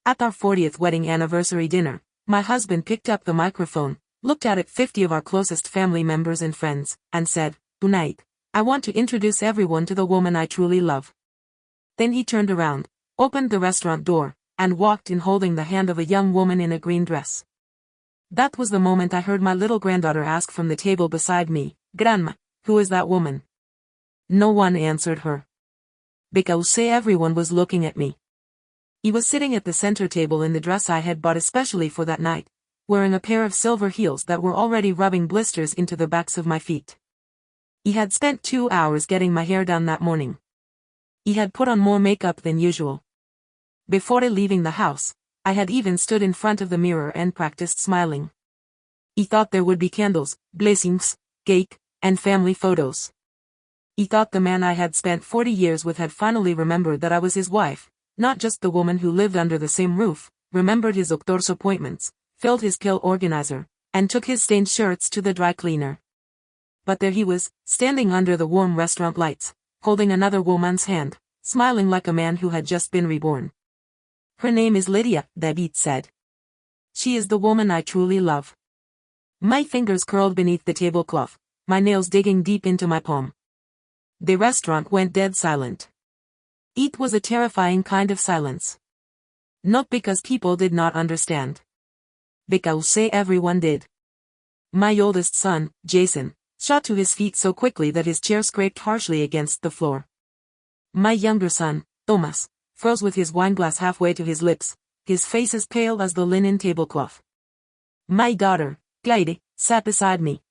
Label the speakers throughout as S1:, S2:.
S1: At our 40th wedding anniversary dinner, my husband picked up the microphone, looked at it 50 of our closest family members and friends, and said, "Tonight, I want to introduce everyone to the woman I truly love." Then he turned around, opened the restaurant door, and walked in holding the hand of a young woman in a green dress. That was the moment I heard my little granddaughter ask from the table beside me, "Grandma, who is that woman?" No one answered her. Because everyone was looking at me. He was sitting at the center table in the dress I had bought especially for that night, wearing a pair of silver heels that were already rubbing blisters into the backs of my feet. He had spent 2 hours getting my hair done that morning. He had put on more makeup than usual. Before leaving the house, I had even stood in front of the mirror and practiced smiling. He thought there would be candles, blessings, cake, and family photos. He thought the man I had spent 40 years with had finally remembered that I was his wife, not just the woman who lived under the same roof, remembered his doctor's appointments, filled his pill organizer, and took his stained shirts to the dry cleaner. But there he was, standing under the warm restaurant lights, holding another woman's hand, smiling like a man who had just been reborn. "Her name is Lydia," David said. "She is the woman I truly love." My fingers curled beneath the tablecloth, my nails digging deep into my palm. The restaurant went dead silent. It was a terrifying kind of silence. Not because people did not understand. Because everyone did. My oldest son, Jason, shot to his feet so quickly that his chair scraped harshly against the floor. My younger son, Thomas, froze with his wineglass halfway to his lips, his face as pale as the linen tablecloth. My daughter, Clyde, sat beside me.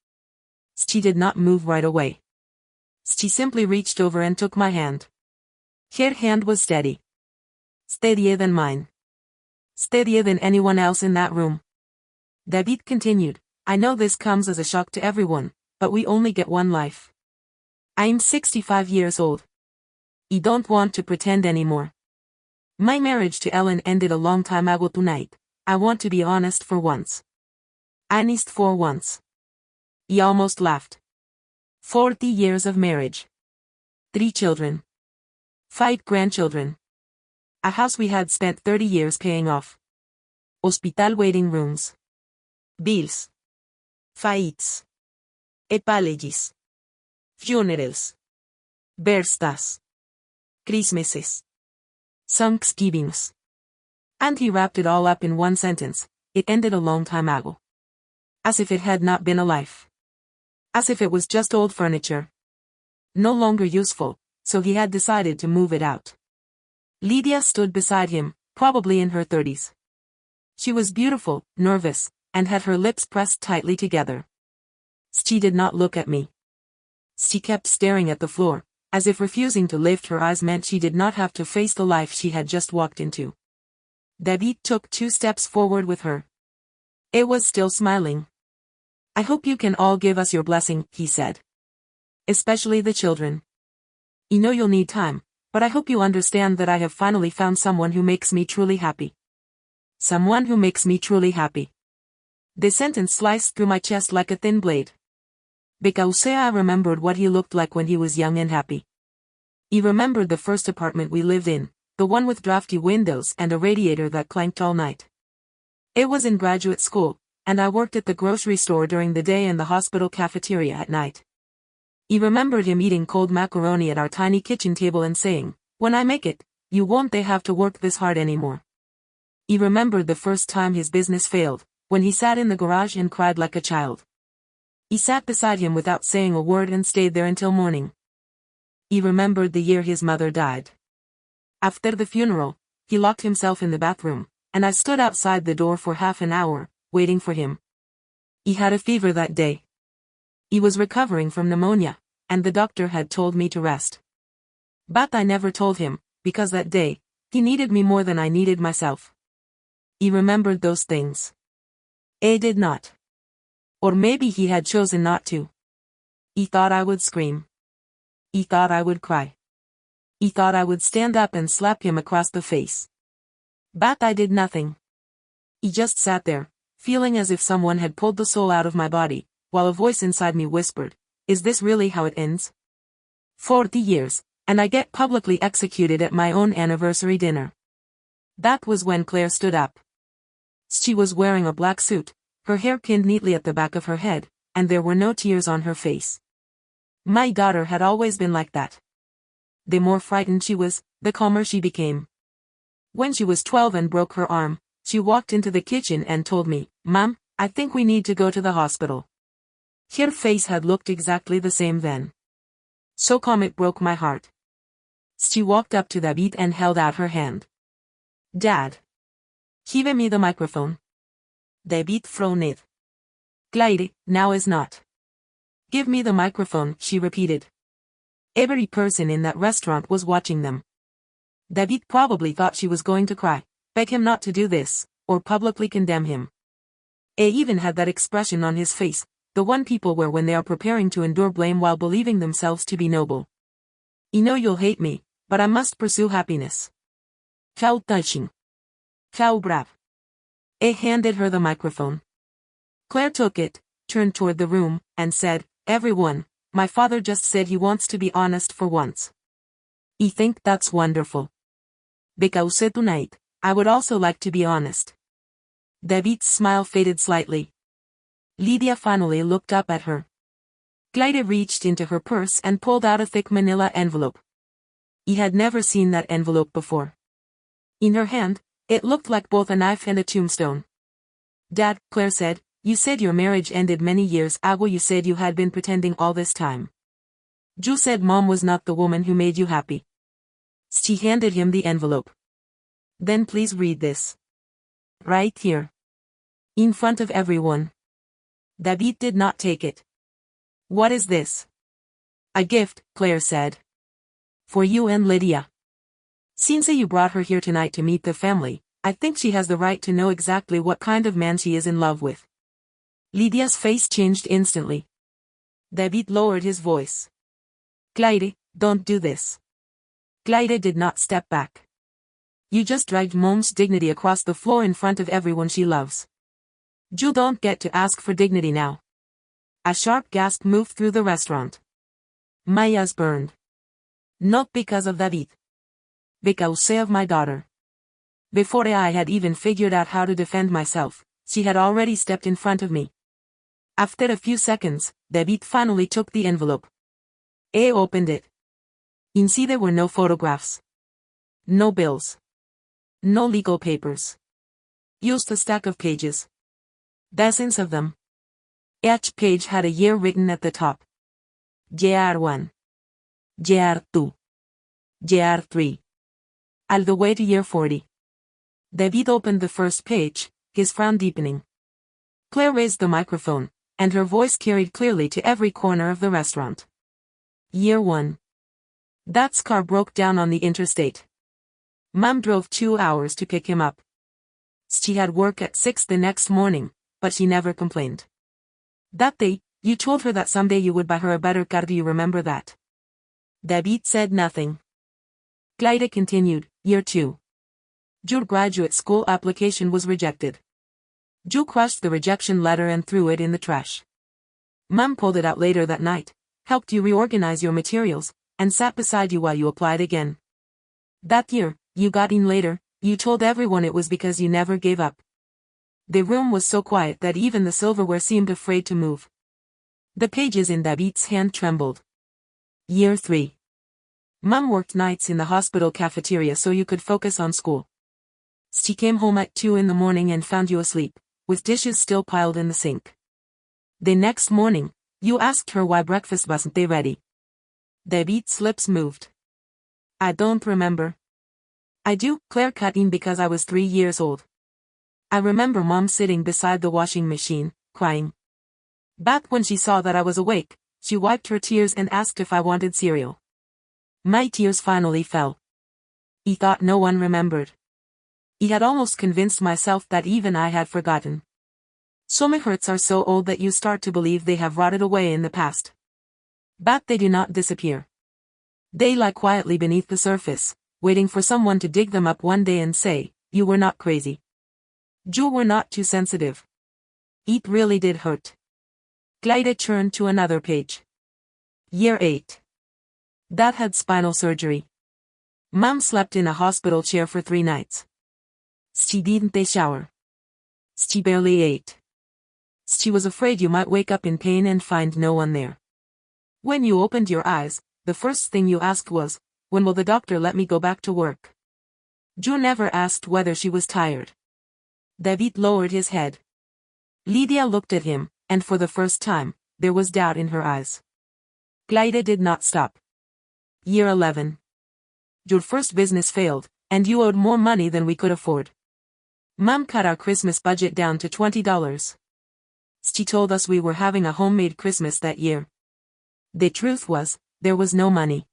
S1: She did not move right away. She simply reached over and took my hand. Her hand was steady. Steadier than mine. Steadier than anyone else in that room. David continued, "I know this comes as a shock to everyone, but we only get one life. I'm 65 years old. I don't want to pretend anymore. My marriage to Ellen ended a long time ago tonight. I want to be honest for once. Honest for once." He almost laughed. 40 years of marriage. 3 children. 5 grandchildren. A house we had spent 30 years paying off. Hospital waiting rooms. Bills. Fights. Apologies. Funerals. Birthdays. Christmases. Thanksgivings. And he wrapped it all up in one sentence: "It ended a long time ago." As if it had not been a life. As if it was just old furniture. No longer useful, so he had decided to move it out. Lydia stood beside him, probably in her 30s. She was beautiful, nervous, and had her lips pressed tightly together. She did not look at me. She kept staring at the floor, as if refusing to lift her eyes meant she did not have to face the life she had just walked into. David took 2 steps forward with her. It was still smiling. "I hope you can all give us your blessing," he said. "Especially the children. I know you'll need time, but I hope you understand that I have finally found someone who makes me truly happy. Someone who makes me truly happy." The sentence sliced through my chest like a thin blade. Because I remembered what he looked like when he was young and happy. He remembered the first apartment we lived in, the one with drafty windows and a radiator that clanked all night. It was in graduate school, and I worked at the grocery store during the day and the hospital cafeteria at night. He remembered him eating cold macaroni at our tiny kitchen table and saying, "When I make it, you won't have to work this hard anymore." He remembered the first time his business failed, when he sat in the garage and cried like a child. He sat beside him without saying a word and stayed there until morning. He remembered the year his mother died. After the funeral, he locked himself in the bathroom, and I stood outside the door for half an hour, waiting for him. He had a fever that day. He was recovering from pneumonia, and the doctor had told me to rest. But I never told him, because that day, he needed me more than I needed myself. He remembered those things. I did not. Or maybe he had chosen not to. He thought I would scream. He thought I would cry. He thought I would stand up and slap him across the face. But I did nothing. He just sat there, feeling as if someone had pulled the soul out of my body, while a voice inside me whispered, "Is this really how it ends? 40 years, and I get publicly executed at my own anniversary dinner." That was when Claire stood up. She was wearing a black suit, her hair pinned neatly at the back of her head, and there were no tears on her face. My daughter had always been like that. The more frightened she was, the calmer she became. When she was 12 and broke her arm, she walked into the kitchen and told me, "Mom, I think we need to go to the hospital." Her face had looked exactly the same then. So calm it broke my heart. She walked up to David and held out her hand. "Dad. Give me the microphone." David frowned. "Claire, now is not." "Give me the microphone," she repeated. Every person in that restaurant was watching them. David probably thought she was going to cry, beg him not to do this, or publicly condemn him. He even had that expression on his face, the one people wear when they are preparing to endure blame while believing themselves to be noble. "I know you'll hate me, but I must pursue happiness." How touching. How brave. He handed her the microphone. Claire took it, turned toward the room, and said, "Everyone, my father just said he wants to be honest for once. I think that's wonderful. Because tonight, I would also like to be honest." David's smile faded slightly. Lydia finally looked up at her. Claire reached into her purse and pulled out a thick manila envelope. He had never seen that envelope before. In her hand, it looked like both a knife and a tombstone. "Dad," Claire said, "you said your marriage ended many years ago. You said you had been pretending all this time. You said Mom was not the woman who made you happy." She handed him the envelope. "Then please read this. Right here. In front of everyone." David did not take it. "What is this?" "A gift," Claire said. "For you and Lydia. Since you brought her here tonight to meet the family, I think she has the right to know exactly what kind of man she is in love with." Lydia's face changed instantly. David lowered his voice. "Claire, don't do this." Claire did not step back. "You just dragged Mom's dignity across the floor in front of everyone she loves. You don't get to ask for dignity now." A sharp gasp moved through the restaurant. My eyes burned. Not because of David. Because of my daughter. Before I had even figured out how to defend myself, she had already stepped in front of me. After a few seconds, David finally took the envelope. He opened it. Inside there were no photographs. No bills. No legal papers. Just a stack of pages. Dozens of them. Each page had a year written at the top. Year 1. Year 2. Year 3. All the way to year 40. David opened the first page, his frown deepening. Claire raised the microphone, and her voice carried clearly to every corner of the restaurant. Year 1. Dad's car broke down on the interstate. Mom drove 2 hours to pick him up. She had work at 6 the next morning, but she never complained. That day, you told her that someday you would buy her a better car. Do you remember that? David said nothing. Claire continued, Year 2. Your graduate school application was rejected. You crushed the rejection letter and threw it in the trash. Mom pulled it out later that night, helped you reorganize your materials, and sat beside you while you applied again. That year, you got in later, you told everyone it was because you never gave up. The room was so quiet that even the silverware seemed afraid to move. The pages in David's hand trembled. Year 3. Mom worked nights in the hospital cafeteria so you could focus on school. She came home at 2 in the morning and found you asleep, with dishes still piled in the sink. The next morning, you asked her why breakfast wasn't ready. David's lips moved. I don't remember. I do, Claire cut in because I was 3 years old. I remember Mom sitting beside the washing machine, crying. But when she saw that I was awake, she wiped her tears and asked if I wanted cereal. My tears finally fell. I thought no one remembered. I had almost convinced myself that even I had forgotten. Some hurts are so old that you start to believe they have rotted away in the past. But they do not disappear. They lie quietly beneath the surface, waiting for someone to dig them up one day and say, you were not crazy. You were not too sensitive. It really did hurt. Claire turned to another page. Year 8. Dad had spinal surgery. Mom slept in a hospital chair for 3 nights. She didn't they shower. She barely ate. She was afraid you might wake up in pain and find no one there. When you opened your eyes, the first thing you asked was, when will the doctor let me go back to work? Joe never asked whether she was tired. David lowered his head. Lydia looked at him, and for the first time, there was doubt in her eyes. Clyde did not stop. Year 11. Your first business failed, and you owed more money than we could afford. Mom cut our Christmas budget down to $20. She told us we were having a homemade Christmas that year. The truth was, there was no money.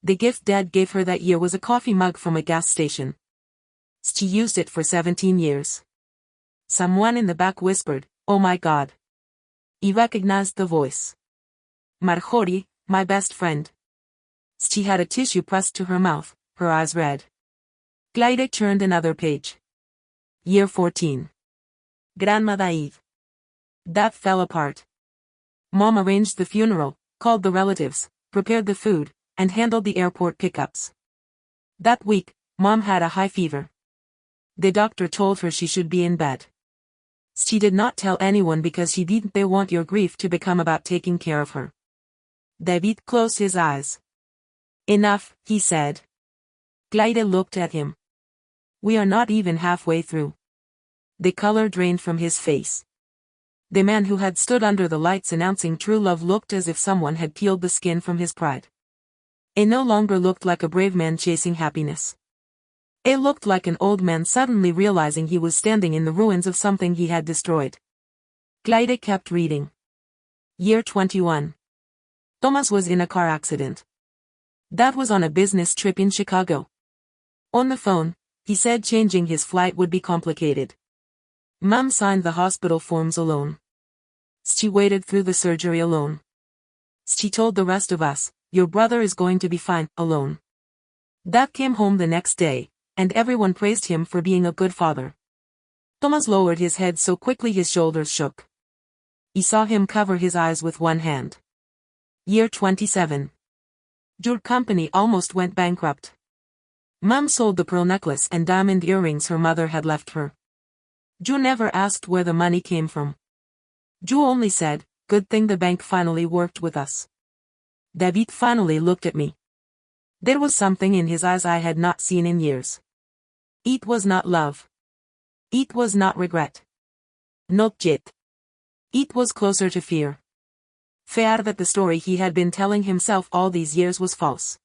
S1: The gift Dad gave her that year was a coffee mug from a gas station. She used it for 17 years. Someone in the back whispered, "Oh my God." He recognized the voice. Marjorie, my best friend. She had a tissue pressed to her mouth, her eyes red. Clyde turned another page. Year 14. Grandmother Eve. That fell apart. Mom arranged the funeral, called the relatives, prepared the food, and handled the airport pickups. That week, Mom had a high fever. The doctor told her she should be in bed. She did not tell anyone because she didn't want your grief to become about taking care of her. David closed his eyes. Enough, he said. Clyde looked at him. We are not even halfway through. The color drained from his face. The man who had stood under the lights announcing true love looked as if someone had peeled the skin from his pride. It no longer looked like a brave man chasing happiness. It looked like an old man suddenly realizing he was standing in the ruins of something he had destroyed. Clyde kept reading. Year 21. Thomas was in a car accident. That was on a business trip in Chicago. On the phone, he said changing his flight would be complicated. Mom signed the hospital forms alone. She waited through the surgery alone. She told the rest of us, your brother is going to be fine, alone. Dad came home the next day, and everyone praised him for being a good father. Thomas lowered his head so quickly his shoulders shook. He saw him cover his eyes with one hand. Year 27. Your company almost went bankrupt. Mom sold the pearl necklace and diamond earrings her mother had left her. Joe never asked where the money came from. Joe only said, good thing the bank finally worked with us. David finally looked at me. There was something in his eyes I had not seen in years. It was not love. It was not regret. Not yet. It was closer to fear. Fear that the story he had been telling himself all these years was false.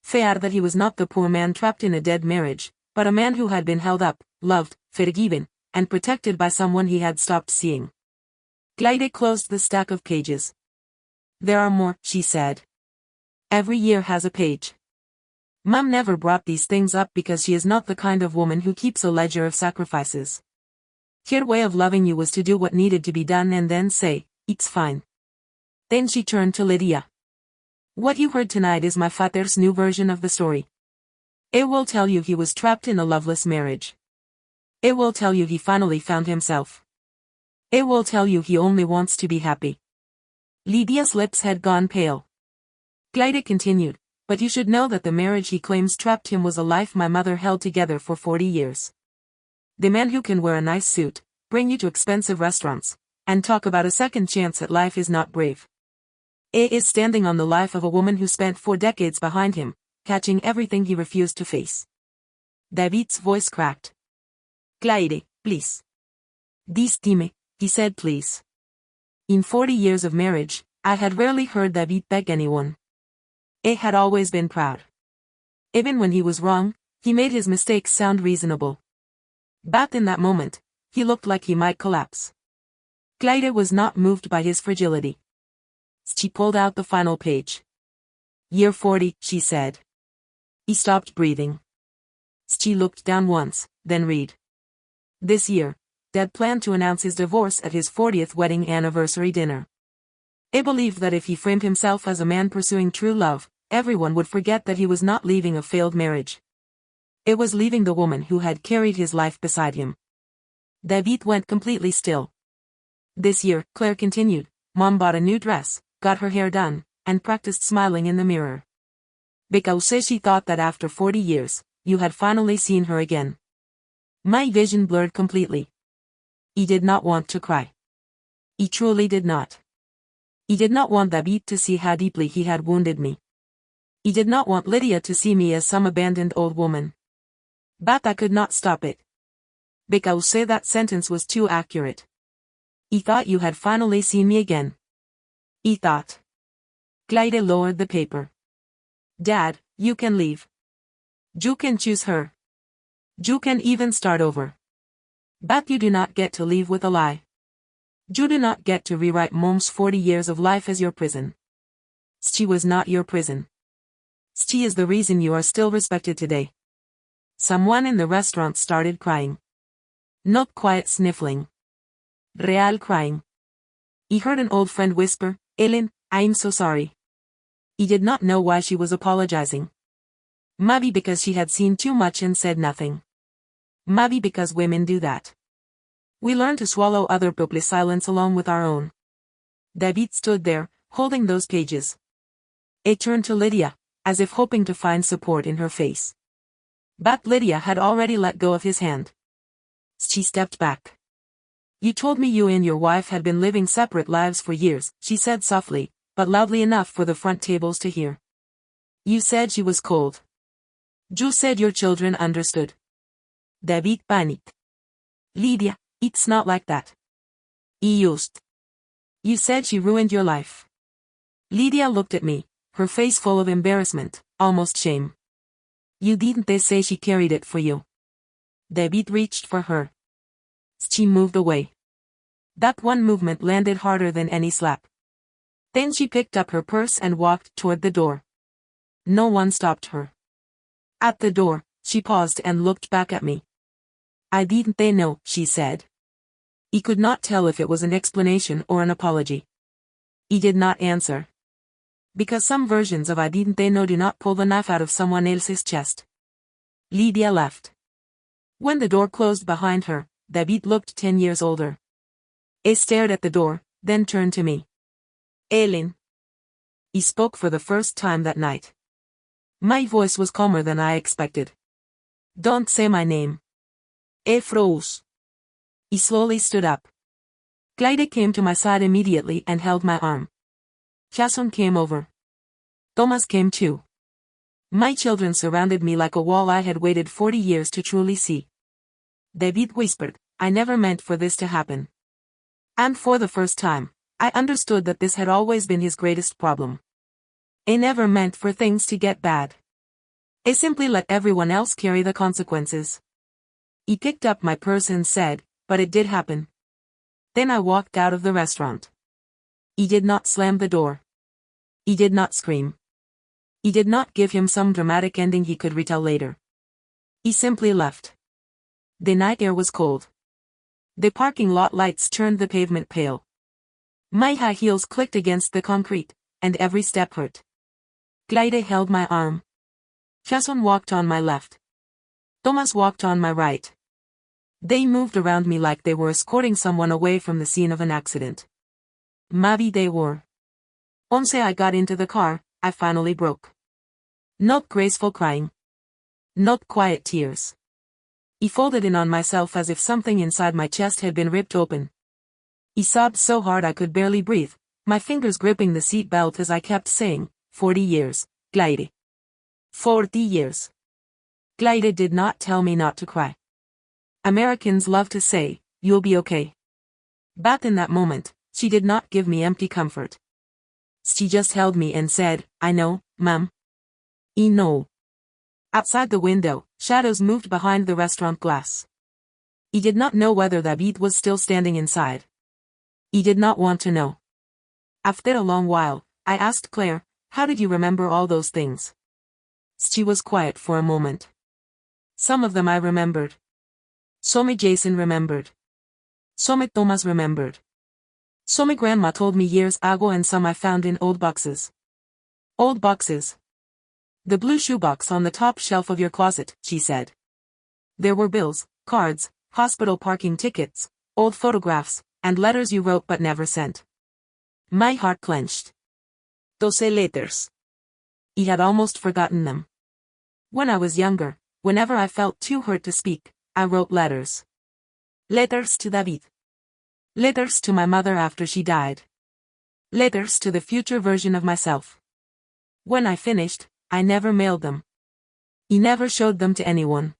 S1: Fear that he was not the poor man trapped in a dead marriage, but a man who had been held up, loved, forgiven, and protected by someone he had stopped seeing. Clyde closed the stack of pages. There are more, she said. Every year has a page. Mom never brought these things up because she is not the kind of woman who keeps a ledger of sacrifices. Her way of loving you was to do what needed to be done and then say, it's fine. Then she turned to Lydia. What you heard tonight is my father's new version of the story. It will tell you he was trapped in a loveless marriage. It will tell you he finally found himself. It will tell you he only wants to be happy. Lydia's lips had gone pale. Clyde continued, but you should know that the marriage he claims trapped him was a life my mother held together for 40 years. The man who can wear a nice suit, bring you to expensive restaurants, and talk about a second chance at life is not brave. It is standing on the life of a woman who spent 4 decades behind him, catching everything he refused to face. David's voice cracked. Clyde, please. Dime, he said please. In 40 years of marriage, I had rarely heard David beg anyone. He had always been proud. Even when he was wrong, he made his mistakes sound reasonable. But in that moment, he looked like he might collapse. Clyde was not moved by his fragility. She pulled out the final page. Year 40, she said. He stopped breathing. She looked down once, then read. This year, Dad planned to announce his divorce at his 40th wedding anniversary dinner. He believed that if he framed himself as a man pursuing true love, everyone would forget that he was not leaving a failed marriage. It was leaving the woman who had carried his life beside him. David went completely still. This year, Claire continued, Mom bought a new dress, got her hair done, and practiced smiling in the mirror. Because she thought that after 40 years, you had finally seen her again. My vision blurred completely. He did not want to cry. He truly did not. He did not want David to see how deeply he had wounded me. He did not want Lydia to see me as some abandoned old woman. But I could not stop it. Because that sentence was too accurate. He thought you had finally seen me again. He thought. Clyde lowered the paper. Dad, you can leave. You can choose her. You can even start over. But you do not get to leave with a lie. You do not get to rewrite Mom's 40 years of life as your prison. She was not your prison. She is the reason you are still respected today. Someone in the restaurant started crying. Not quiet sniffling. Real crying. He heard an old friend whisper, Ellen, I'm so sorry. He did not know why she was apologizing. Maybe because she had seen too much and said nothing. Maybe because women do that. We learn to swallow other people's silence along with our own. David stood there, holding those pages. He turned to Lydia, as if hoping to find support in her face. But Lydia had already let go of his hand. She stepped back. You told me you and your wife had been living separate lives for years, she said softly, but loudly enough for the front tables to hear. You said she was cold. You said your children understood. David panicked. Lydia, it's not like that. He used. You said she ruined your life. Lydia looked at me, her face full of embarrassment, almost shame. You didn't say she carried it for you. David reached for her. She moved away. That one movement landed harder than any slap. Then she picked up her purse and walked toward the door. No one stopped her. At the door, she paused and looked back at me. I didn't know, she said. He could not tell if it was an explanation or an apology. He did not answer. Because some versions of I didn't know do not pull the knife out of someone else's chest. Lydia left. When the door closed behind her, David looked 10 years older. He stared at the door, then turned to me. Ellen. He spoke for the first time that night. My voice was calmer than I expected. Don't say my name. He froze. He slowly stood up. Clyde came to my side immediately and held my arm. Jason came over. Thomas came too. My children surrounded me like a wall I had waited 40 years to truly see. David whispered, I never meant for this to happen. And for the first time, I understood that this had always been his greatest problem. He never meant for things to get bad. He simply let everyone else carry the consequences. He picked up my purse and said, but it did happen. Then I walked out of the restaurant. He did not slam the door. He did not scream. He did not give him some dramatic ending he could retell later. He simply left. The night air was cold. The parking lot lights turned the pavement pale. My high heels clicked against the concrete, and every step hurt. Clyde held my arm. Jason walked on my left. Thomas walked on my right. They moved around me like they were escorting someone away from the scene of an accident. Maybe they were. Once I got into the car, I finally broke. Not graceful crying. Not quiet tears. I folded in on myself as if something inside my chest had been ripped open. I sobbed so hard I could barely breathe, my fingers gripping the seat belt as I kept saying, 40 years, Clyde. 40 years. Clyde did not tell me not to cry. Americans love to say, you'll be okay. But in that moment, she did not give me empty comfort. She just held me and said, I know, Mom. I know. Outside the window, shadows moved behind the restaurant glass. He did not know whether David was still standing inside. He did not want to know. After a long while, I asked Claire, how did you remember all those things? She was quiet for a moment. Some of them I remembered. Some Jason remembered. Some Thomas remembered. Some Grandma told me years ago and some I found in old boxes. Old boxes. The blue shoebox on the top shelf of your closet, she said. There were bills, cards, hospital parking tickets, old photographs, and letters you wrote but never sent. My heart clenched. 12 letters. He had almost forgotten them. When I was younger, whenever I felt too hurt to speak, I wrote letters. Letters to David. Letters to my mother after she died. Letters to the future version of myself. When I finished, I never mailed them. He never showed them to anyone.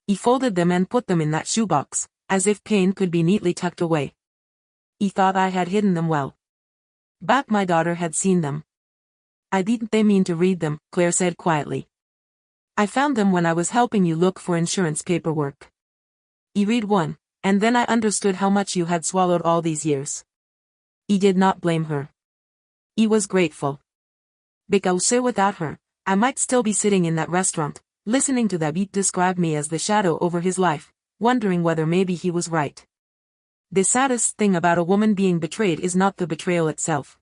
S1: He folded them and put them in that shoebox, as if pain could be neatly tucked away. He thought I had hidden them well. But my daughter had seen them. I didn't mean to read them, Claire said quietly. I found them when I was helping you look for insurance paperwork. He read one, and then I understood how much you had swallowed all these years. He did not blame her. He was grateful. Because without her, I might still be sitting in that restaurant, listening to David describe me as the shadow over his life, wondering whether maybe he was right. The saddest thing about a woman being betrayed is not the betrayal itself.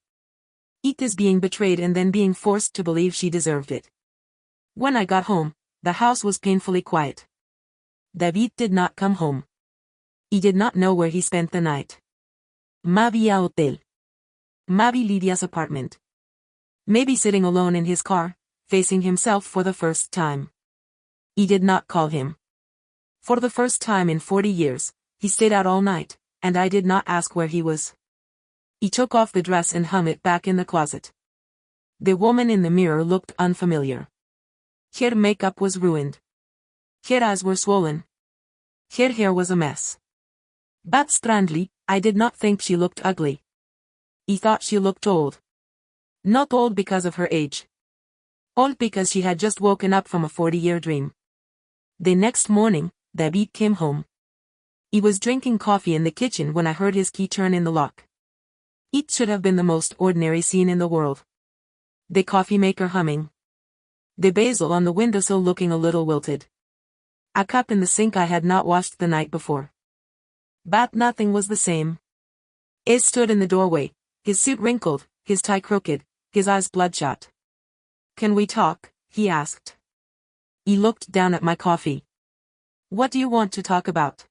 S1: It is being betrayed and then being forced to believe she deserved it. When I got home, the house was painfully quiet. David did not come home. He did not know where he spent the night. Maybe a hotel. Maybe Lydia's apartment. Maybe sitting alone in his car, facing himself for the first time. He did not call him. For the first time in 40 years, he stayed out all night, and I did not ask where he was. He took off the dress and hung it back in the closet. The woman in the mirror looked unfamiliar. Her makeup was ruined. Her eyes were swollen. Her hair was a mess. But strangely, I did not think she looked ugly. He thought she looked old. Not old because of her age. Old because she had just woken up from a 40-year dream. The next morning, David came home. He was drinking coffee in the kitchen when I heard his key turn in the lock. It should have been the most ordinary scene in the world. The coffee maker humming. The basil on the windowsill looking a little wilted. A cup in the sink I had not washed the night before. But nothing was the same. He stood in the doorway, his suit wrinkled, his tie crooked, his eyes bloodshot. "Can we talk?" he asked. He looked down at my coffee. "What do you want to talk about?"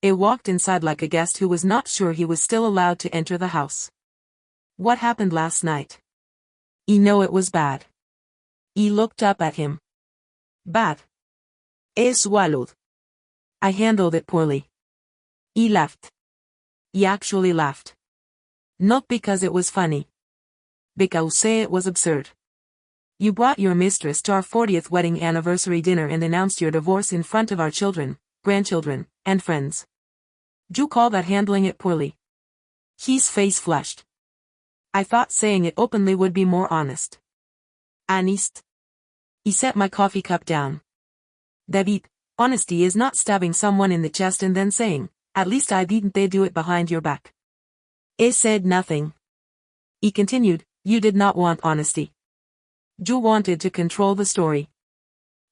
S1: He walked inside like a guest who was not sure he was still allowed to enter the house. "What happened last night?" "You know it was bad." He looked up at him. "Bad?" He swallowed. "I handled it poorly." He laughed. He actually laughed. Not because it was funny. Because it was absurd. "You brought your mistress to our 40th wedding anniversary dinner and announced your divorce in front of our children, grandchildren, and friends. Do you call that handling it poorly?" His face flushed. "I thought saying it openly would be more honest." "Honest?" He set my coffee cup down. "David, honesty is not stabbing someone in the chest and then saying, 'At least I didn't do it behind your back.'" He said nothing. He continued, "You did not want honesty. You wanted to control the story.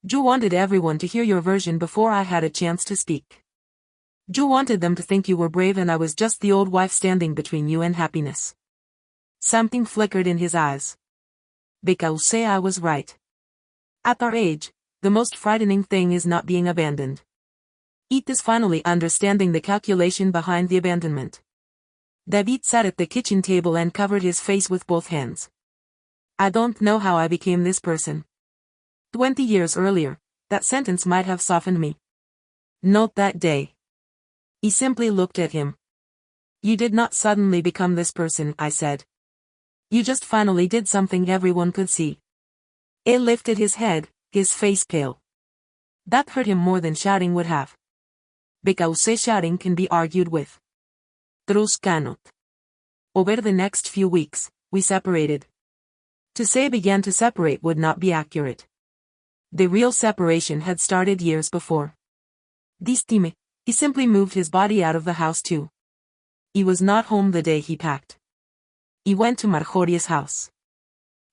S1: You wanted everyone to hear your version before I had a chance to speak. You wanted them to think you were brave and I was just the old wife standing between you and happiness." Something flickered in his eyes. Because I was right. At our age, the most frightening thing is not being abandoned. It is finally understanding the calculation behind the abandonment. David sat at the kitchen table and covered his face with both hands. "I don't know how I became this person. 20 years earlier, that sentence might have softened me. Not that day." He simply looked at him. "You did not suddenly become this person," I said. "You just finally did something everyone could see." He lifted his head, his face pale. That hurt him more than shouting would have. Because shouting can be argued with. Truth cannot. Over the next few weeks, we separated. To say began to separate would not be accurate. The real separation had started years before. Distime, he simply moved his body out of the house too. He was not home the day he packed. He went to Marjorie's house.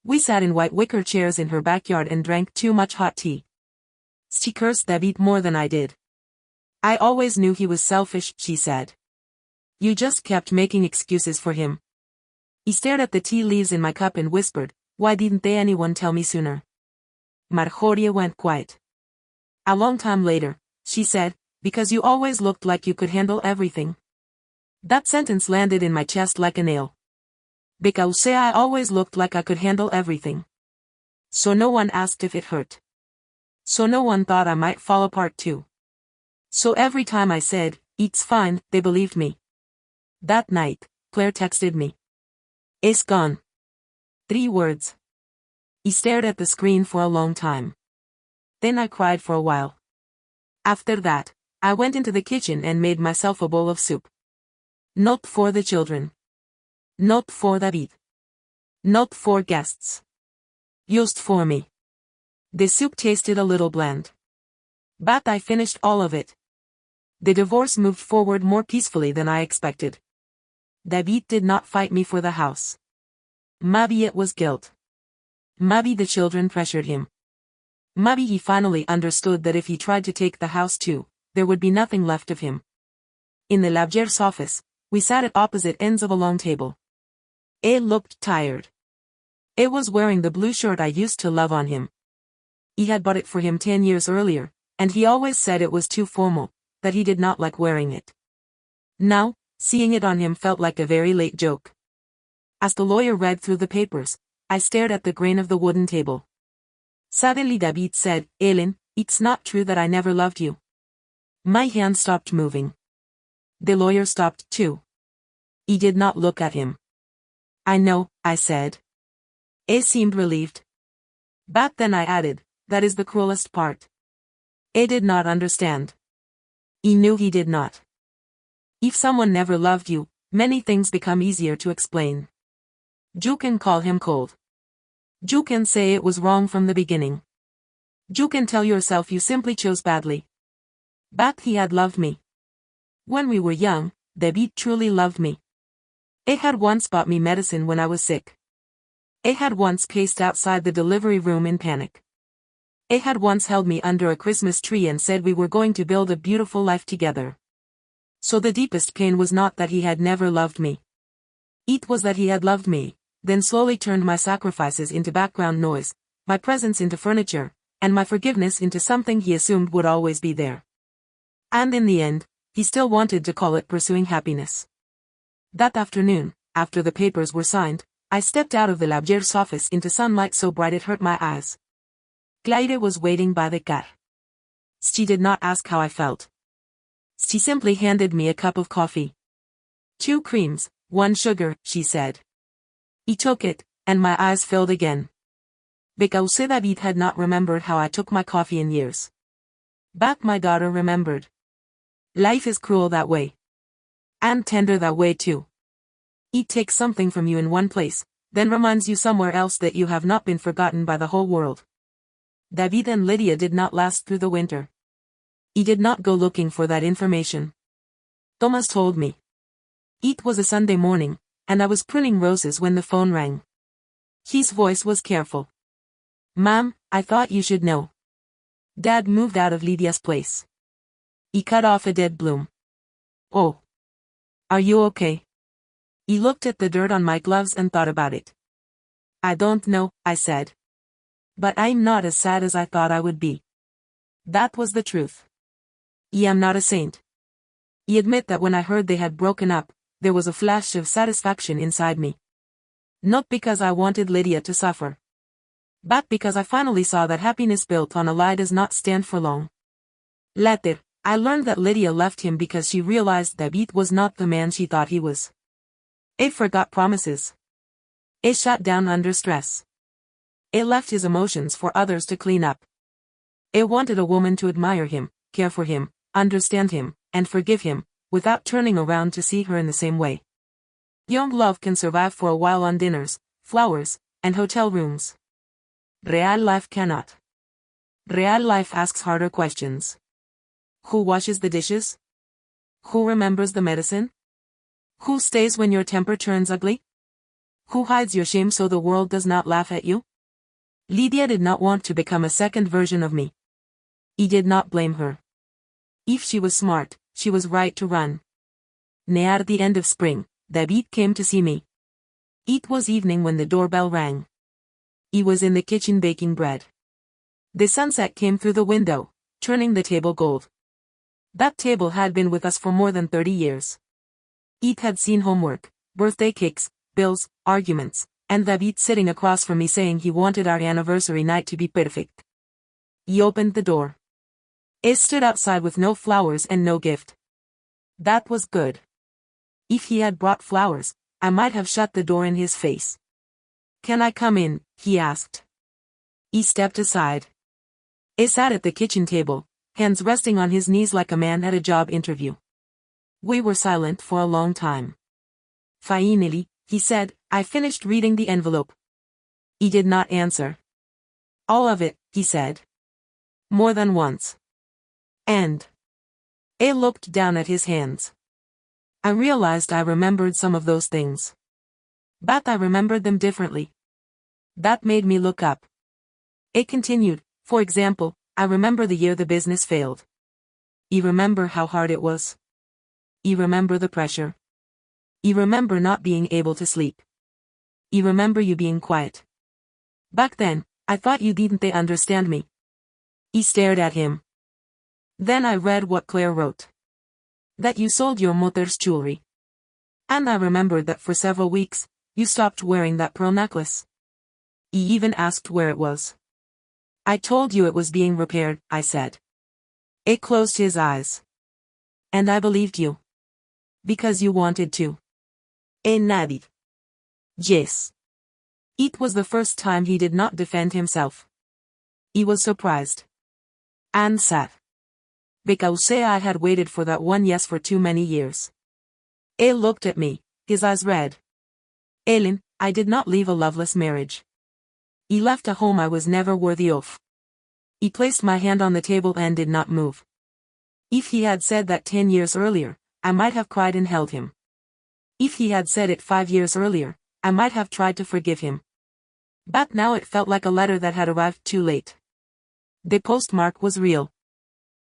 S1: We sat in white wicker chairs in her backyard and drank too much hot tea. She cursed David more than I did. "I always knew he was selfish," she said. "You just kept making excuses for him." He stared at the tea leaves in my cup and whispered, "Why didn't anyone tell me sooner?" Marjorie went quiet. A long time later, she said, "Because you always looked like you could handle everything." That sentence landed in my chest like a nail. Because I always looked like I could handle everything. So no one asked if it hurt. So no one thought I might fall apart too. So every time I said, "It's fine," they believed me. That night, Claire texted me. "Es gone." 3 words. I stared at the screen for a long time. Then I cried for a while. After that, I went into the kitchen and made myself a bowl of soup. Not for the children. Not for David. Not for guests. Just for me. The soup tasted a little bland. But I finished all of it. The divorce moved forward more peacefully than I expected. David did not fight me for the house. Maybe it was guilt. Maybe the children pressured him. Maybe he finally understood that if he tried to take the house too, there would be nothing left of him. In the Labjer's office, we sat at opposite ends of a long table. It looked tired. It was wearing the blue shirt I used to love on him. He had bought it for him 10 years earlier, and he always said it was too formal, that he did not like wearing it. Now, seeing it on him felt like a very late joke. As the lawyer read through the papers, I stared at the grain of the wooden table. Suddenly David said, "Ellen, it's not true that I never loved you." My hand stopped moving. The lawyer stopped too. He did not look at him. "I know," I said. He seemed relieved. But then I added, "That is the cruelest part." He did not understand. He knew he did not. If someone never loved you, many things become easier to explain. You can call him cold. You can say it was wrong from the beginning. You can tell yourself you simply chose badly. But he had loved me. When we were young, David truly loved me. He had once bought me medicine when I was sick. He had once paced outside the delivery room in panic. He had once held me under a Christmas tree and said we were going to build a beautiful life together. So the deepest pain was not that he had never loved me. It was that he had loved me, then slowly turned my sacrifices into background noise, my presence into furniture, and my forgiveness into something he assumed would always be there. And in the end, he still wanted to call it pursuing happiness. That afternoon, after the papers were signed, I stepped out of the Labjer's office into sunlight so bright it hurt my eyes. Claire was waiting by the car. She did not ask how I felt. She simply handed me a cup of coffee. 2 creams, 1 sugar, she said. I took it, and my eyes filled again. Because David had not remembered how I took my coffee in years. But my daughter remembered. Life is cruel that way. And tender that way too. It takes something from you in one place, then reminds you somewhere else that you have not been forgotten by the whole world. David and Lydia did not last through the winter. He did not go looking for that information. Thomas told me. It was a Sunday morning, and I was pruning roses when the phone rang. His voice was careful. "Ma'am, I thought you should know. Dad moved out of Lydia's place. He cut off a dead bloom." "Oh. Are you okay?" He looked at the dirt on my gloves and thought about it. "I don't know," I said. "But I'm not as sad as I thought I would be." That was the truth. I am not a saint. I admit that when I heard they had broken up, there was a flash of satisfaction inside me. Not because I wanted Lydia to suffer. But because I finally saw that happiness built on a lie does not stand for long. Later, I learned that Lydia left him because she realized David was not the man she thought he was. He forgot promises. He shut down under stress. He left his emotions for others to clean up. He wanted a woman to admire him, care for him, understand him, and forgive him, without turning around to see her in the same way. Young love can survive for a while on dinners, flowers, and hotel rooms. Real life cannot. Real life asks harder questions. Who washes the dishes? Who remembers the medicine? Who stays when your temper turns ugly? Who hides your shame so the world does not laugh at you? Lydia did not want to become a second version of me. He did not blame her. If she was smart, she was right to run. Near the end of spring, David came to see me. It was evening when the doorbell rang. He was in the kitchen baking bread. The sunset came through the window, turning the table gold. That table had been with us for more than 30 years. It had seen homework, birthday cakes, bills, arguments, and David sitting across from me saying he wanted our anniversary night to be perfect. He opened the door. I stood outside with no flowers and no gift. That was good. If he had brought flowers, I might have shut the door in his face. Can I come in? He asked. He stepped aside. I sat at the kitchen table, hands resting on his knees like a man at a job interview. We were silent for a long time. Finally, he said, I finished reading the envelope. He did not answer. All of it, he said. More than once. And I looked down at his hands. I realized I remembered some of those things. But I remembered them differently. That made me look up. I continued, for example, I remember the year the business failed. I remember how hard it was. I remember the pressure. I remember not being able to sleep. I remember you being quiet. Back then, I thought you didn't understand me. He stared at him. Then I read what Claire wrote. That you sold your mother's jewelry. And I remembered that for several weeks, you stopped wearing that pearl necklace. He even asked where it was. I told you it was being repaired, I said. He closed his eyes. And I believed you. Because you wanted to. And nodded. Yes. It was the first time he did not defend himself. He was surprised. And sad. Because I had waited for that one yes for too many years. He looked at me, his eyes red. Ellen, I did not leave a loveless marriage. He left a home I was never worthy of. He placed my hand on the table and did not move. If he had said that 10 years earlier, I might have cried and held him. If he had said it 5 years earlier, I might have tried to forgive him. But now it felt like a letter that had arrived too late. The postmark was real.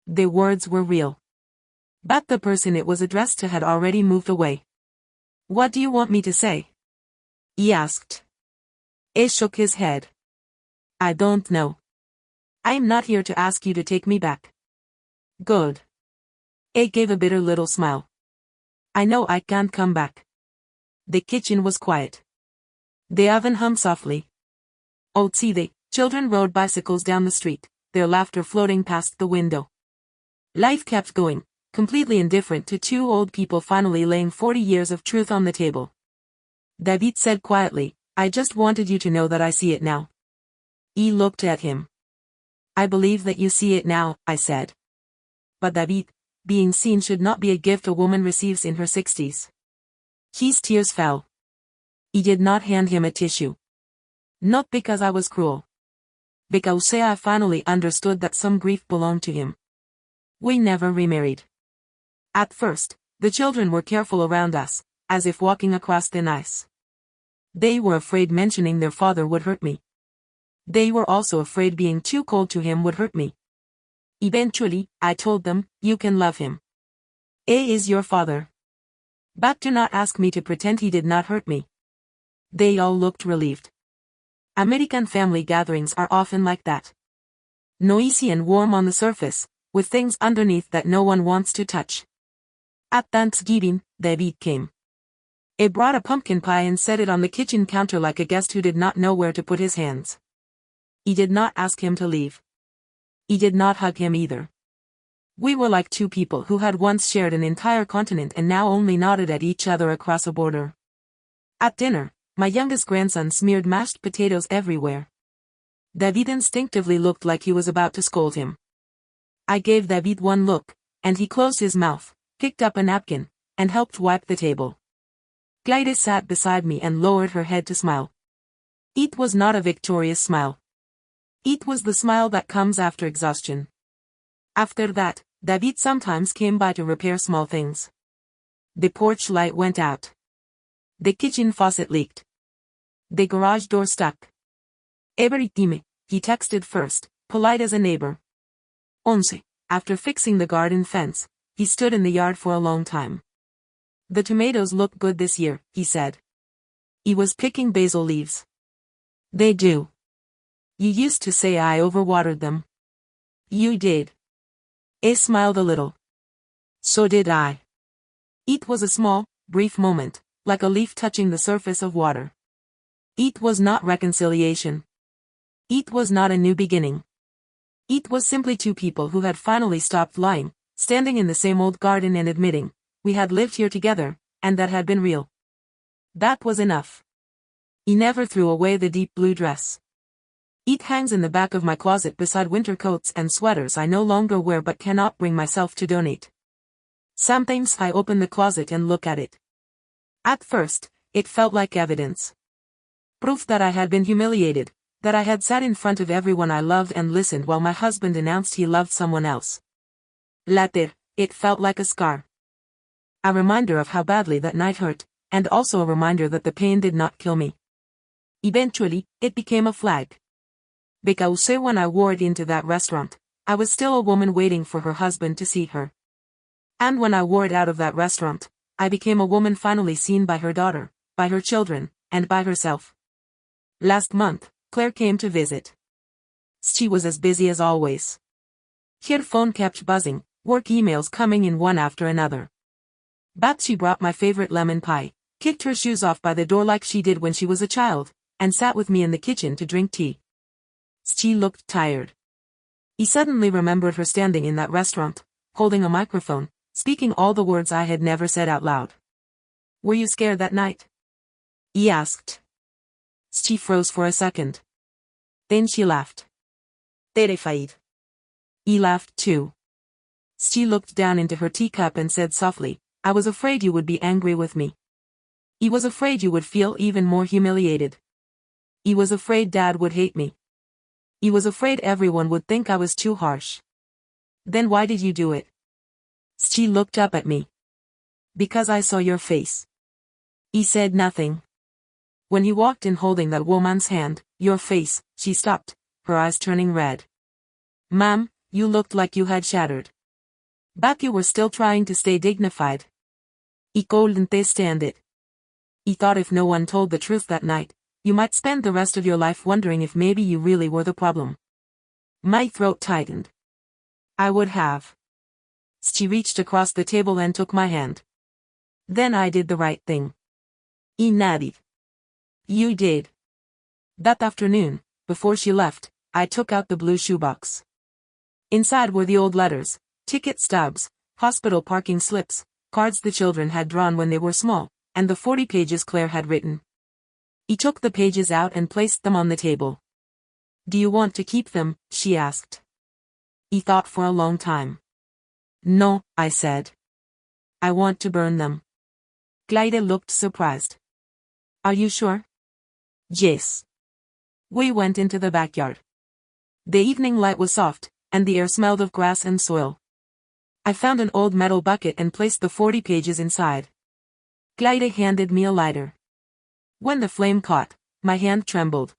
S1: The words were real. But the person it was addressed to had already moved away. What do you want me to say? He asked. He shook his head. I don't know. I'm not here to ask you to take me back. Good. He gave a bitter little smile. I know I can't come back. The kitchen was quiet. The oven hummed softly. Outside, the children rode bicycles down the street, their laughter floating past the window. Life kept going, completely indifferent to two old people finally laying 40 years of truth on the table. David said quietly, I just wanted you to know that I see it now. He looked at him. I believe that you see it now, I said. But David, being seen should not be a gift a woman receives in her 60s. His tears fell. He did not hand him a tissue. Not because I was cruel. Because I finally understood that some grief belonged to him. We never remarried. At first, the children were careful around us, as if walking across thin ice. They were afraid mentioning their father would hurt me. They were also afraid being too cold to him would hurt me. Eventually, I told them, you can love him. He is your father. But do not ask me to pretend he did not hurt me. They all looked relieved. American family gatherings are often like that. Noisy and warm on the surface, with things underneath that no one wants to touch. At Thanksgiving, David came. He brought a pumpkin pie and set it on the kitchen counter like a guest who did not know where to put his hands. He did not ask him to leave. He did not hug him either. We were like two people who had once shared an entire continent and now only nodded at each other across a border. At dinner, my youngest grandson smeared mashed potatoes everywhere. David instinctively looked like he was about to scold him. I gave David one look, and he closed his mouth, picked up a napkin, and helped wipe the table. Gladys sat beside me and lowered her head to smile. It was not a victorious smile. It was the smile that comes after exhaustion. After that, David sometimes came by to repair small things. The porch light went out. The kitchen faucet leaked. The garage door stuck. Every time, he texted first, polite as a neighbor. 11. After fixing the garden fence, he stood in the yard for a long time. The tomatoes look good this year, he said. He was picking basil leaves. They do. You used to say I overwatered them. You did. He smiled a little. So did I. It was a small, brief moment, like a leaf touching the surface of water. It was not reconciliation. It was not a new beginning. It was simply two people who had finally stopped lying, standing in the same old garden and admitting, we had lived here together, and that had been real. That was enough. He never threw away the deep blue dress. It hangs in the back of my closet beside winter coats and sweaters I no longer wear but cannot bring myself to donate. Sometimes I open the closet and look at it. At first, it felt like evidence. Proof that I had been humiliated, that I had sat in front of everyone I loved and listened while my husband announced he loved someone else. Later, it felt like a scar. A reminder of how badly that night hurt, and also a reminder that the pain did not kill me. Eventually, it became a flag. Because when I wore it into that restaurant, I was still a woman waiting for her husband to see her. And when I wore it out of that restaurant, I became a woman finally seen by her daughter, by her children, and by herself. Last month, Claire came to visit. She was as busy as always. Her phone kept buzzing, work emails coming in one after another. But she brought my favorite lemon pie, kicked her shoes off by the door like she did when she was a child, and sat with me in the kitchen to drink tea. She looked tired. He suddenly remembered her standing in that restaurant, holding a microphone, speaking all the words I had never said out loud. Were you scared that night? He asked. She froze for a second. Then she laughed. Terrified. He laughed too. She looked down into her teacup and said softly, I was afraid you would be angry with me. He was afraid you would feel even more humiliated. He was afraid Dad would hate me. He was afraid everyone would think I was too harsh. Then why did you do it? She looked up at me. Because I saw your face. He said nothing. When he walked in holding that woman's hand, your face, she stopped, her eyes turning red. Ma'am, you looked like you had shattered. But you were still trying to stay dignified. He couldn't stand it. He thought if no one told the truth that night, you might spend the rest of your life wondering if maybe you really were the problem. My throat tightened. I would have. She reached across the table and took my hand. Then I did the right thing. He nodded. You did. That afternoon, before she left, I took out the blue shoebox. Inside were the old letters, ticket stubs, hospital parking slips, cards the children had drawn when they were small, and the 40 pages Claire had written. He took the pages out and placed them on the table. Do you want to keep them? She asked. He thought for a long time. No, I said. I want to burn them. Clyde looked surprised. Are you sure? Yes. We went into the backyard. The evening light was soft, and the air smelled of grass and soil. I found an old metal bucket and placed the 40 pages inside. Clyde handed me a lighter. When the flame caught, my hand trembled.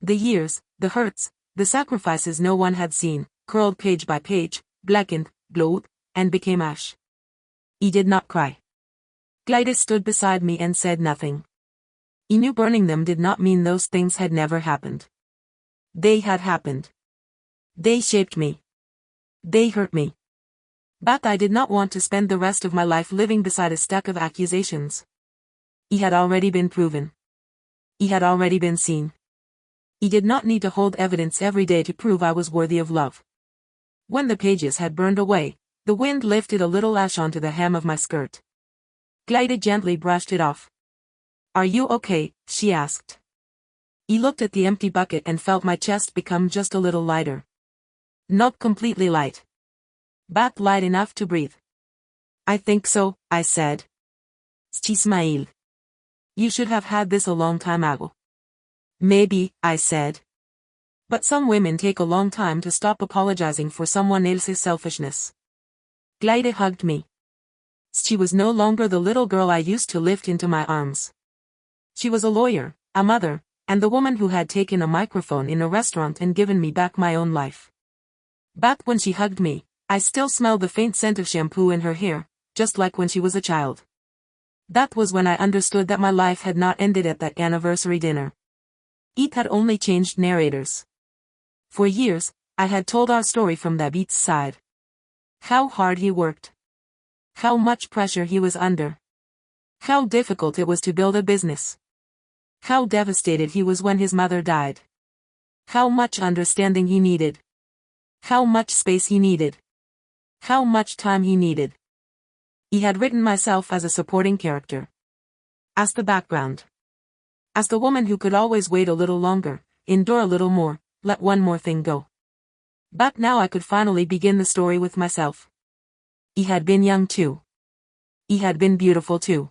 S1: The years, the hurts, the sacrifices no one had seen, curled page by page, blackened, glowed, and became ash. He did not cry. Clyde stood beside me and said nothing. He knew burning them did not mean those things had never happened. They had happened. They shaped me. They hurt me. But I did not want to spend the rest of my life living beside a stack of accusations. He had already been proven. He had already been seen. He did not need to hold evidence every day to prove I was worthy of love. When the pages had burned away, the wind lifted a little ash onto the hem of my skirt. Clyde gently brushed it off. Are you okay? She asked. He looked at the empty bucket and felt my chest become just a little lighter. Not completely light, but light enough to breathe. I think so, I said. She smiled. You should have had this a long time ago. Maybe, I said. But some women take a long time to stop apologizing for someone else's selfishness. Clyde hugged me. She was no longer the little girl I used to lift into my arms. She was a lawyer, a mother, and the woman who had taken a microphone in a restaurant and given me back my own life. But when she hugged me, I still smelled the faint scent of shampoo in her hair, just like when she was a child. That was when I understood that my life had not ended at that anniversary dinner. It had only changed narrators. For years, I had told our story from David's side. How hard he worked. How much pressure he was under. How difficult it was to build a business. How devastated he was when his mother died. How much understanding he needed. How much space he needed. How much time he needed. He had written myself as a supporting character. As the background. As the woman who could always wait a little longer, endure a little more, let one more thing go. But now I could finally begin the story with myself. He had been young too. He had been beautiful too.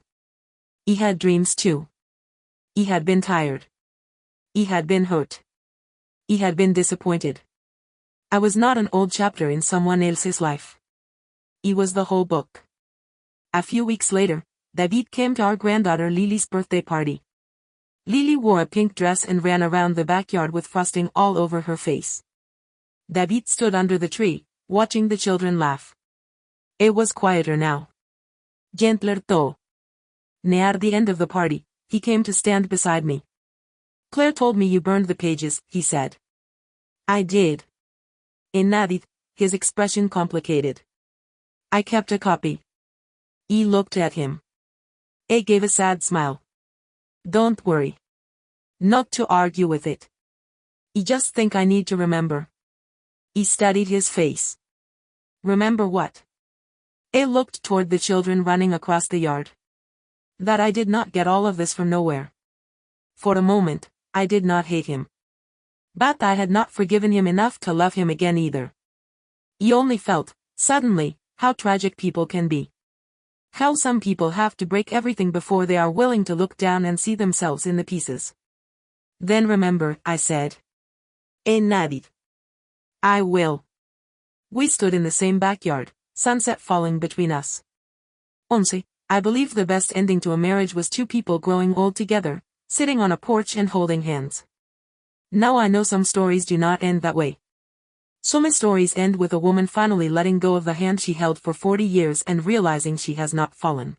S1: He had dreams too. He had been tired. He had been hurt. He had been disappointed. I was not an old chapter in someone else's life. He was the whole book. A few weeks later, David came to our granddaughter Lily's birthday party. Lily wore a pink dress and ran around the backyard with frosting all over her face. David stood under the tree, watching the children laugh. It was quieter now. Gentler though. Near the end of the party, he came to stand beside me. Claire told me you burned the pages, he said. I did. In David, his expression complicated. I kept a copy. He looked at him. He gave a sad smile. Don't worry. Not to argue with it. I just think I need to remember. He studied his face. Remember what? He looked toward the children running across the yard. That I did not get all of this from nowhere. For a moment, I did not hate him. But I had not forgiven him enough to love him again either. He only felt, suddenly, how tragic people can be. How some people have to break everything before they are willing to look down and see themselves in the pieces. Then remember, I said. David. I will. We stood in the same backyard, sunset falling between us. Once, I believe the best ending to a marriage was two people growing old together, sitting on a porch and holding hands. Now I know some stories do not end that way. Some stories end with a woman finally letting go of the hand she held for 40 years and realizing she has not fallen.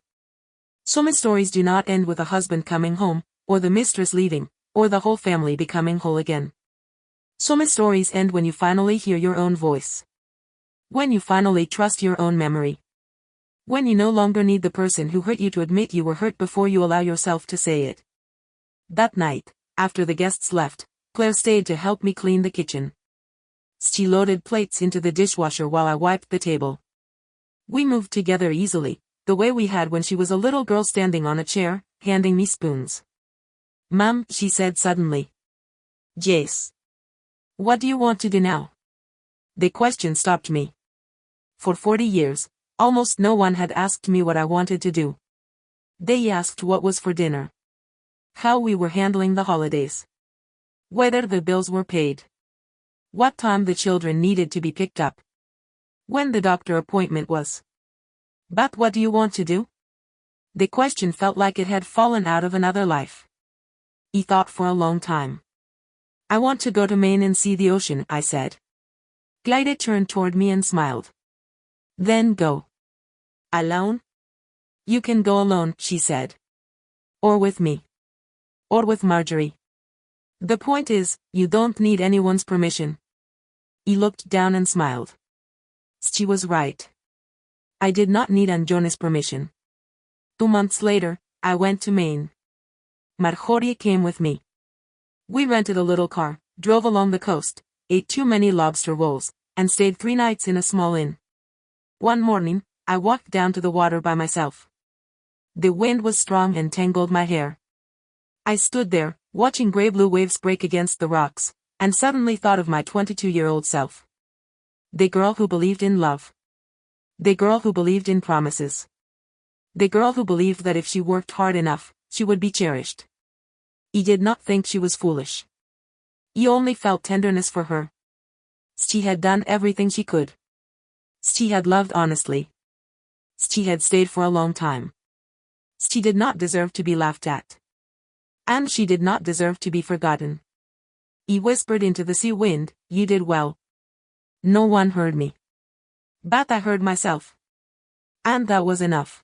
S1: Some stories do not end with a husband coming home, or the mistress leaving, or the whole family becoming whole again. Some stories end when you finally hear your own voice. When you finally trust your own memory. When you no longer need the person who hurt you to admit you were hurt before you allow yourself to say it. That night, after the guests left, Claire stayed to help me clean the kitchen. She loaded plates into the dishwasher while I wiped the table. We moved together easily, the way we had when she was a little girl standing on a chair, handing me spoons. Mom, she said suddenly. Yes. What do you want to do now? The question stopped me. For 40 years, almost no one had asked me what I wanted to do. They asked what was for dinner. How we were handling the holidays. Whether the bills were paid. What time the children needed to be picked up. When the doctor appointment was. But what do you want to do? The question felt like it had fallen out of another life. He thought for a long time. I want to go to Maine and see the ocean, I said. Glyde turned toward me and smiled. Then go. Alone? You can go alone, she said. Or with me. Or with Marjorie. The point is, you don't need anyone's permission. He looked down and smiled. She was right. I did not need Anjona's permission. 2 months later, I went to Maine. Marjorie came with me. We rented a little car, drove along the coast, ate too many lobster rolls, and stayed 3 nights in a small inn. One morning, I walked down to the water by myself. The wind was strong and tangled my hair. I stood there, watching gray blue waves break against the rocks, and suddenly thought of my 22-year-old self. The girl who believed in love. The girl who believed in promises. The girl who believed that if she worked hard enough, she would be cherished. He did not think she was foolish. He only felt tenderness for her. She had done everything she could. She had loved honestly. She had stayed for a long time. She did not deserve to be laughed at. And she did not deserve to be forgotten. He whispered into the sea wind, you did well. No one heard me. But I heard myself. And that was enough.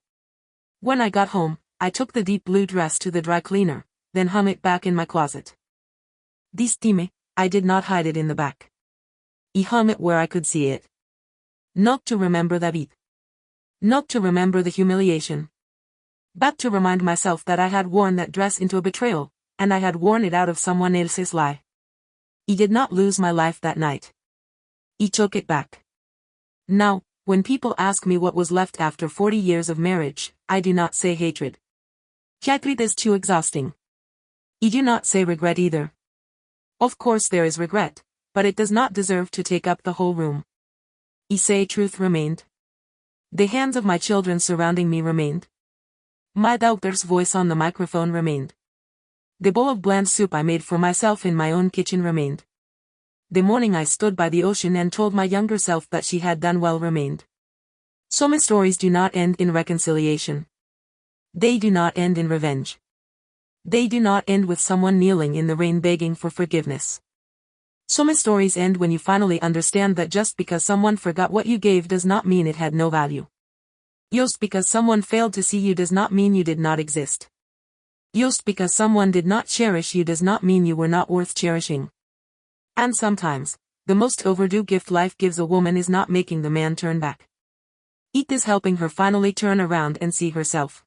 S1: When I got home, I took the deep blue dress to the dry cleaner, then hung it back in my closet. This time, I did not hide it in the back. I hung it where I could see it. Not to remember David. Not to remember the humiliation. But to remind myself that I had worn that dress into a betrayal, and I had worn it out of someone else's lie. He did not lose my life that night. He took it back. Now, when people ask me what was left after 40 years of marriage, I do not say hatred. Hatred is too exhausting. I do not say regret either. Of course there is regret, but it does not deserve to take up the whole room. I say truth remained. The hands of my children surrounding me remained. My daughter's voice on the microphone remained. The bowl of bland soup I made for myself in my own kitchen remained. The morning I stood by the ocean and told my younger self that she had done well remained. Some stories do not end in reconciliation. They do not end in revenge. They do not end with someone kneeling in the rain begging for forgiveness. Some stories end when you finally understand that just because someone forgot what you gave does not mean it had no value. Just because someone failed to see you does not mean you did not exist. Just because someone did not cherish you does not mean you were not worth cherishing. And sometimes, the most overdue gift life gives a woman is not making the man turn back. It is helping her finally turn around and see herself.